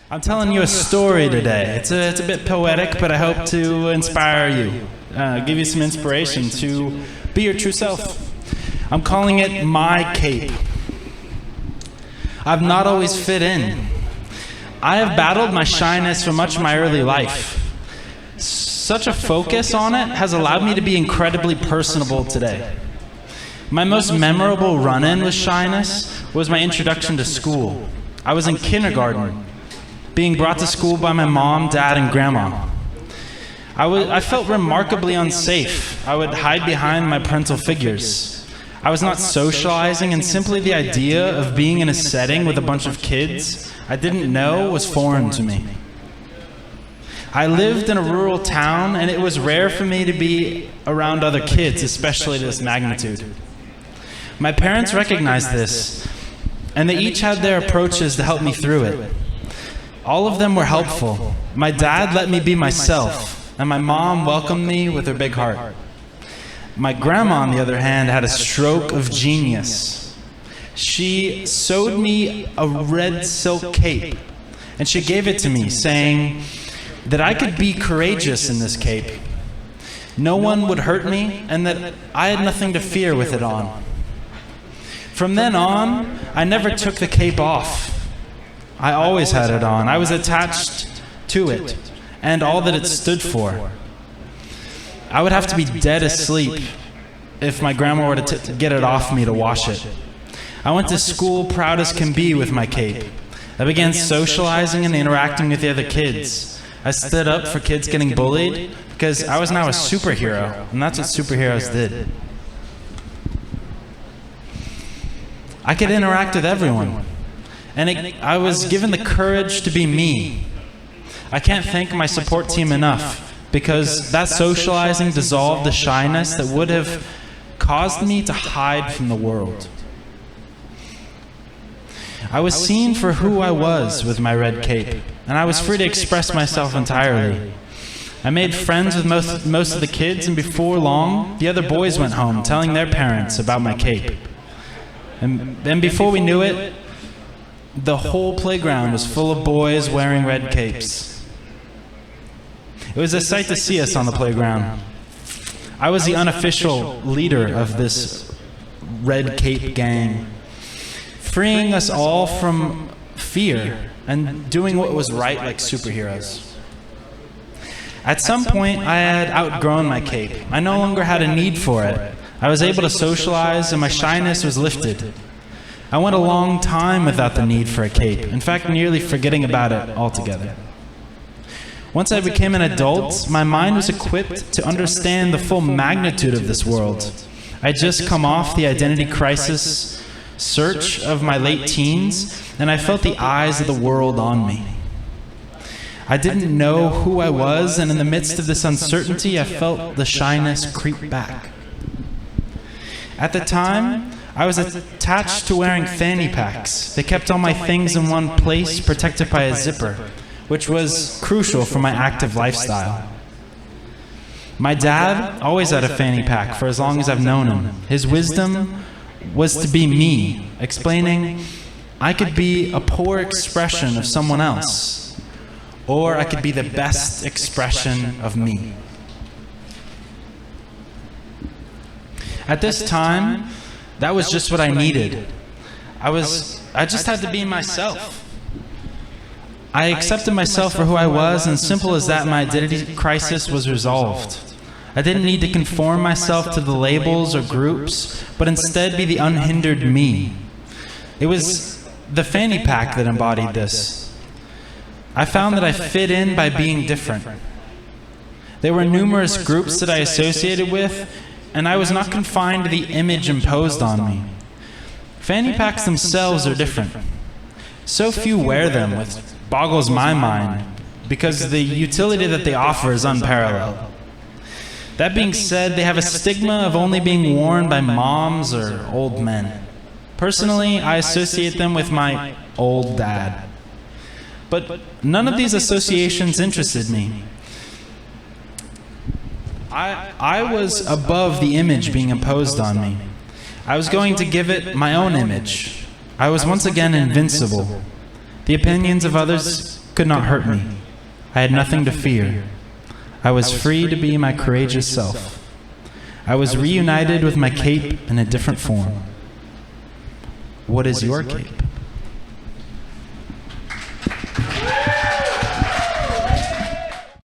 I'm telling you a story today. It's a bit poetic, but I hope to inspire you, give you some inspiration to be your true self. I'm calling it My Cape. I've not always fit in. I have battled my shyness for much of my early life. Such a focus on it has allowed me to be incredibly personable today. My most memorable run-in with shyness was my introduction to school. I was in kindergarten, being brought to school by my mom, dad, and grandma. I felt remarkably unsafe. I would hide behind my parental figures. I was not socializing, and simply the idea of being in a setting with a bunch of kids I didn't know was foreign to me. I lived in a rural town, and it was rare for me to be around other kids, especially to this magnitude. My parents recognized this, and they each had their approaches to help me through it. All of them were helpful. My dad let me be myself, and my mom welcomed me with her big heart. My grandma, on the other hand, had a stroke of genius. She sewed me a red silk cape, and she gave it to me, saying that I could be courageous in this cape. No one would hurt me, and that I had nothing to fear with it on. From then on, I never took the cape off. I always had it on. I was attached to it, and all that it stood for. I would have to be dead asleep if my grandma were to get it off me to wash it. I went to school proud as can be with my cape. I began socializing and interacting with the other kids. I stood up for kids getting bullied because I was now a superhero, and that's what superheroes did. I could interact with everyone, and I was given the courage to be me. I can't thank my support team enough, because that socializing dissolved the shyness that would have caused me to hide from the world. I was seen for who I was with my red cape, and I was free to express myself entirely. I made friends with most of the kids, and before long, the other boys went home telling their parents about my cape. And before we knew it, the whole playground was full of boys wearing red capes. It was a sight to see us on the playground. I was the unofficial leader of this red cape gang, freeing us all from fear and doing what was right like superheroes. At some point, I had outgrown my cape. I no longer had a need for it. I was able to socialize, and my shyness was lifted. I went a long time without the need for a cape, in fact, nearly forgetting about it altogether. Once I became an adult, my mind was equipped to understand the full magnitude of this world. I had just come off the identity crisis search of my late teens, and I felt the eyes of the world on me. I didn't know who I was, and in the midst of this uncertainty, I felt the shyness creep back. At the time, I was attached to wearing fanny packs. They kept all my things in one place, protected by a zipper, which was crucial for my active lifestyle. My dad always had a fanny pack for as long as I've known him. His wisdom was to be me, explaining I could be a poor expression of someone else, or I could be the best expression of me. At this time, that was just what I needed. I just had to be myself. I accepted myself for who I was, and simple as that, my identity crisis was resolved. I didn't need to conform myself to the labels or groups, but instead be the unhindered me. It was the fanny pack that embodied this. I found that I fit in by being different. There were numerous groups that I associated with, and I was not confined to the image imposed on me. Fanny packs themselves are different. So few wear them, which boggles my mind, because the utility that they offer is unparalleled. That being said, they have a stigma of only being worn by moms or old men. Personally, I associate them with my old dad. But none of these associations interested me. I was above the image being imposed on me. I was going to give it my own image. I was once again invincible. The opinions of others could not hurt me. I had nothing to fear. I was free to be my courageous self. I was reunited with my cape in a different form. What is your cape?